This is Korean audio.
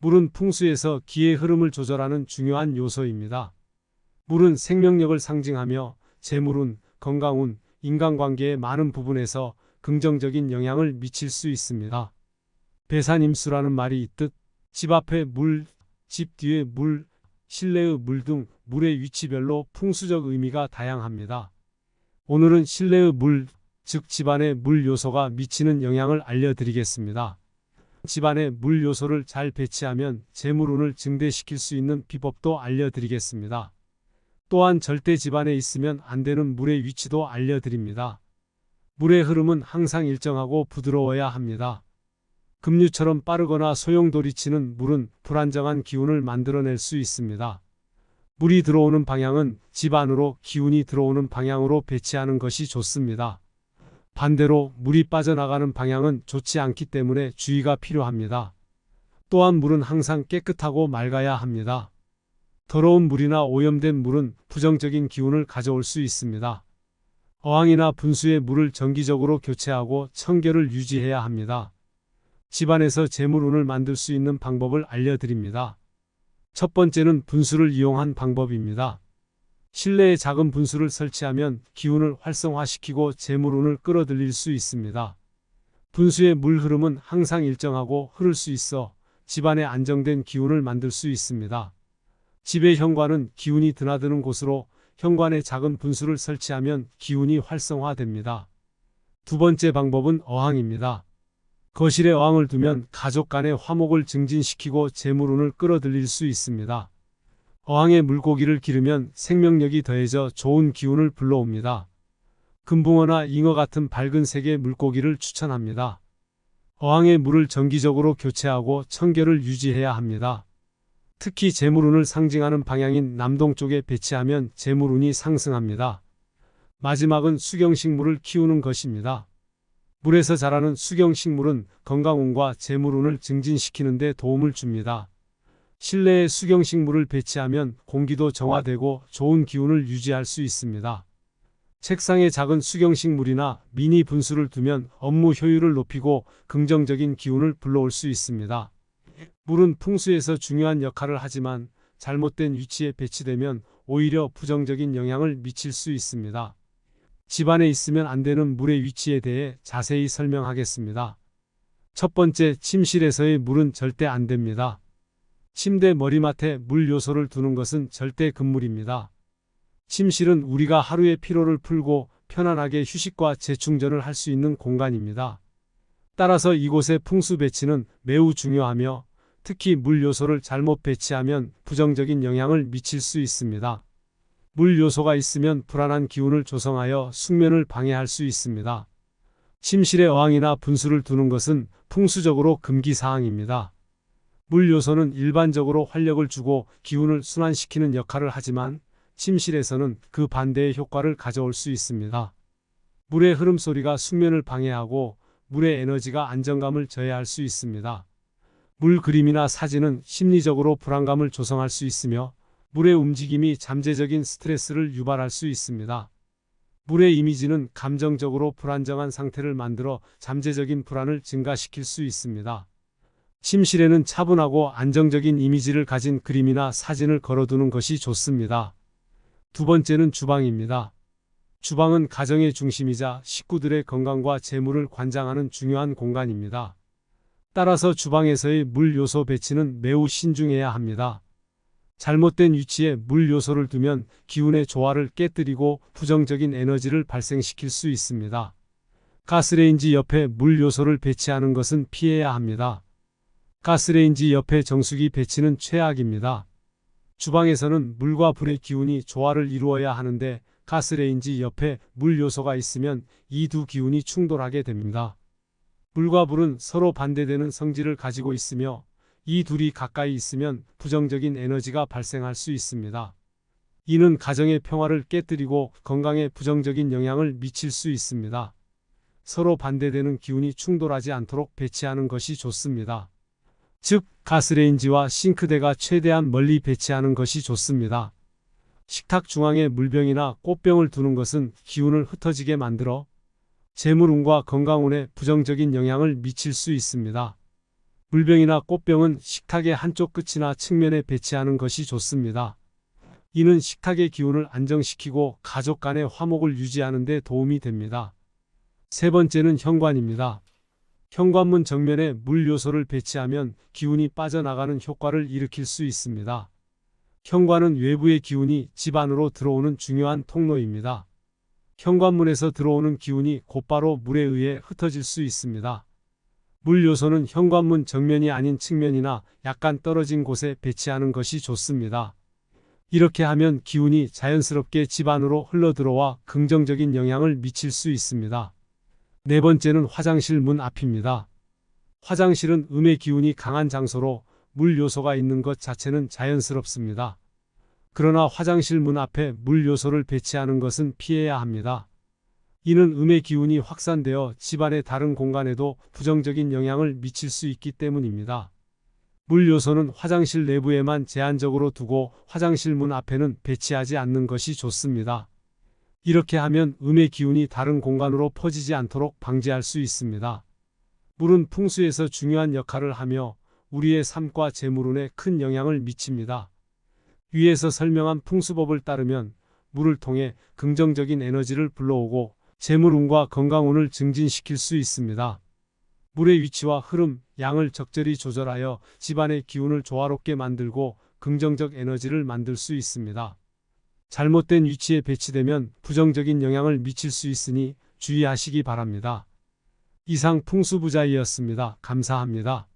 물은 풍수에서 기의 흐름을 조절하는 중요한 요소입니다. 물은 생명력을 상징하며 재물운, 건강운, 인간관계의 많은 부분에서 긍정적인 영향을 미칠 수 있습니다. 배산임수라는 말이 있듯 집 앞에 물, 집 뒤에 물, 실내의 물 등 물의 위치별로 풍수적 의미가 다양합니다. 오늘은 실내의 물, 즉 집안의 물 요소가 미치는 영향을 알려드리겠습니다. 집안의 물 요소를 잘 배치하면 재물운을 증대시킬 수 있는 비법도 알려드리겠습니다. 또한 절대 집안에 있으면 안 되는 물의 위치도 알려드립니다. 물의 흐름은 항상 일정하고 부드러워야 합니다. 급류처럼 빠르거나 소용돌이치는 물은 불안정한 기운을 만들어낼 수 있습니다. 물이 들어오는 방향은 집 안으로 기운이 들어오는 방향으로 배치하는 것이 좋습니다. 반대로 물이 빠져나가는 방향은 좋지 않기 때문에 주의가 필요합니다. 또한 물은 항상 깨끗하고 맑아야 합니다. 더러운 물이나 오염된 물은 부정적인 기운을 가져올 수 있습니다. 어항이나 분수의 물을 정기적으로 교체하고 청결을 유지해야 합니다. 집안에서 재물운을 만들 수 있는 방법을 알려드립니다. 첫 번째는 분수를 이용한 방법입니다. 실내에 작은 분수를 설치하면 기운을 활성화시키고 재물운을 끌어들일 수 있습니다. 분수의 물 흐름은 항상 일정하고 흐를 수 있어 집안에 안정된 기운을 만들 수 있습니다. 집의 현관은 기운이 드나드는 곳으로 현관에 작은 분수를 설치하면 기운이 활성화됩니다. 두 번째 방법은 어항입니다. 거실에 어항을 두면 가족 간의 화목을 증진시키고 재물운을 끌어들일 수 있습니다. 어항에 물고기를 기르면 생명력이 더해져 좋은 기운을 불러옵니다. 금붕어나 잉어 같은 밝은 색의 물고기를 추천합니다. 어항의 물을 정기적으로 교체하고 청결을 유지해야 합니다. 특히 재물운을 상징하는 방향인 남동쪽에 배치하면 재물운이 상승합니다. 마지막은 수경식물을 키우는 것입니다. 물에서 자라는 수경식물은 건강운과 재물운을 증진시키는 데 도움을 줍니다. 실내에 수경식물을 배치하면 공기도 정화되고 좋은 기운을 유지할 수 있습니다. 책상에 작은 수경식물이나 미니 분수를 두면 업무 효율을 높이고 긍정적인 기운을 불러올 수 있습니다. 물은 풍수에서 중요한 역할을 하지만 잘못된 위치에 배치되면 오히려 부정적인 영향을 미칠 수 있습니다. 집안에 있으면 안 되는 물의 위치에 대해 자세히 설명하겠습니다. 첫 번째, 침실에서의 물은 절대 안 됩니다. 침대 머리맡에 물 요소를 두는 것은 절대 금물입니다. 침실은 우리가 하루의 피로를 풀고 편안하게 휴식과 재충전을 할 수 있는 공간입니다. 따라서 이곳의 풍수 배치는 매우 중요하며 특히 물 요소를 잘못 배치하면 부정적인 영향을 미칠 수 있습니다. 물 요소가 있으면 불안한 기운을 조성하여 숙면을 방해할 수 있습니다. 침실에 어항이나 분수를 두는 것은 풍수적으로 금기사항입니다. 물 요소는 일반적으로 활력을 주고 기운을 순환시키는 역할을 하지만 침실에서는 그 반대의 효과를 가져올 수 있습니다. 물의 흐름 소리가 숙면을 방해하고 물의 에너지가 안정감을 저해할 수 있습니다. 물 그림이나 사진은 심리적으로 불안감을 조성할 수 있으며 물의 움직임이 잠재적인 스트레스를 유발할 수 있습니다. 물의 이미지는 감정적으로 불안정한 상태를 만들어 잠재적인 불안을 증가시킬 수 있습니다. 침실에는 차분하고 안정적인 이미지를 가진 그림이나 사진을 걸어두는 것이 좋습니다. 두 번째는 주방입니다. 주방은 가정의 중심이자 식구들의 건강과 재물을 관장하는 중요한 공간입니다. 따라서 주방에서의 물 요소 배치는 매우 신중해야 합니다. 잘못된 위치에 물 요소를 두면 기운의 조화를 깨뜨리고 부정적인 에너지를 발생시킬 수 있습니다. 가스레인지 옆에 물 요소를 배치하는 것은 피해야 합니다. 가스레인지 옆에 정수기 배치는 최악입니다. 주방에서는 물과 불의 기운이 조화를 이루어야 하는데 가스레인지 옆에 물 요소가 있으면 이 두 기운이 충돌하게 됩니다. 물과 불은 서로 반대되는 성질을 가지고 있으며 이 둘이 가까이 있으면 부정적인 에너지가 발생할 수 있습니다. 이는 가정의 평화를 깨뜨리고 건강에 부정적인 영향을 미칠 수 있습니다. 서로 반대되는 기운이 충돌하지 않도록 배치하는 것이 좋습니다. 즉, 가스레인지와 싱크대가 최대한 멀리 배치하는 것이 좋습니다. 식탁 중앙에 물병이나 꽃병을 두는 것은 기운을 흩어지게 만들어 재물운과 건강운에 부정적인 영향을 미칠 수 있습니다. 물병이나 꽃병은 식탁의 한쪽 끝이나 측면에 배치하는 것이 좋습니다. 이는 식탁의 기운을 안정시키고 가족 간의 화목을 유지하는 데 도움이 됩니다. 세 번째는 현관입니다. 현관문 정면에 물 요소를 배치하면 기운이 빠져나가는 효과를 일으킬 수 있습니다. 현관은 외부의 기운이 집 안으로 들어오는 중요한 통로입니다. 현관문에서 들어오는 기운이 곧바로 물에 의해 흩어질 수 있습니다. 물 요소는 현관문 정면이 아닌 측면이나 약간 떨어진 곳에 배치하는 것이 좋습니다. 이렇게 하면 기운이 자연스럽게 집 안으로 흘러들어와 긍정적인 영향을 미칠 수 있습니다. 네 번째는 화장실 문 앞입니다. 화장실은 음의 기운이 강한 장소로 물 요소가 있는 것 자체는 자연스럽습니다. 그러나 화장실 문 앞에 물 요소를 배치하는 것은 피해야 합니다. 이는 음의 기운이 확산되어 집안의 다른 공간에도 부정적인 영향을 미칠 수 있기 때문입니다. 물 요소는 화장실 내부에만 제한적으로 두고 화장실 문 앞에는 배치하지 않는 것이 좋습니다. 이렇게 하면 음의 기운이 다른 공간으로 퍼지지 않도록 방지할 수 있습니다. 물은 풍수에서 중요한 역할을 하며 우리의 삶과 재물운에 큰 영향을 미칩니다. 위에서 설명한 풍수법을 따르면 물을 통해 긍정적인 에너지를 불러오고 재물운과 건강운을 증진시킬 수 있습니다. 물의 위치와 흐름, 양을 적절히 조절하여 집안의 기운을 조화롭게 만들고 긍정적 에너지를 만들 수 있습니다. 잘못된 위치에 배치되면 부정적인 영향을 미칠 수 있으니 주의하시기 바랍니다. 이상 풍수부자이였습니다. 감사합니다.